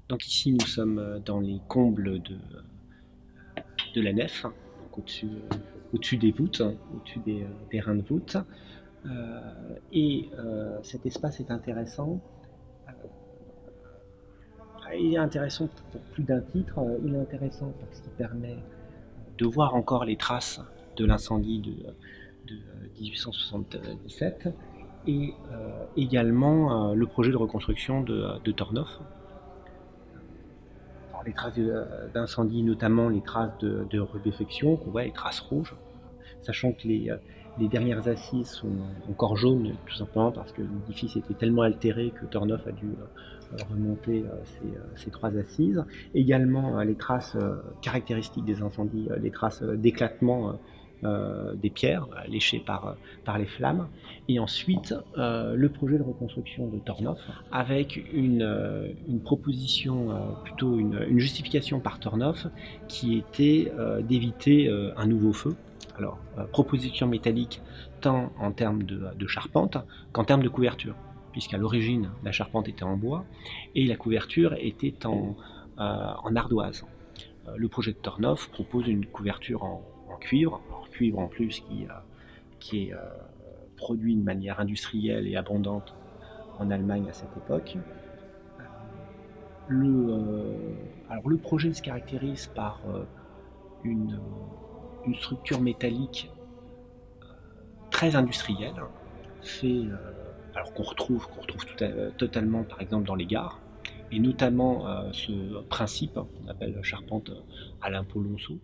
Donc ici nous sommes dans les combles de la nef, donc au-dessus des voûtes, au-dessus des reins de voûte. Cet espace est intéressant. Il est intéressant pour plus d'un titre. Il est intéressant parce qu'il permet de voir encore les traces de l'incendie de 1877 et également le projet de reconstruction de Tornhof. Alors, les traces d'incendie, notamment les traces de rubéfaction, qu'on voit les traces rouges, sachant que les dernières assises sont encore jaunes, tout simplement parce que l'édifice était tellement altéré que Tornhof a dû remonter ces trois assises. Également les traces caractéristiques des incendies, les traces d'éclatement des pierres léchées par les flammes. Et ensuite, le projet de reconstruction de Tornhof avec une proposition, plutôt une justification par Tornhof qui était d'éviter un nouveau feu. Alors, proposition métallique tant en termes de charpente qu'en termes de couverture, puisqu'à l'origine, la charpente était en bois et la couverture était en ardoise. Le projet de Tornhof propose une couverture en cuivre, cuivre en plus qui est produit de manière industrielle et abondante en Allemagne à cette époque. Le projet se caractérise par une, une structure métallique très industrielle, fait, alors qu'on retrouve totalement par exemple dans les gares, et notamment ce principe qu'on appelle charpente à l'impôt-Lonceau,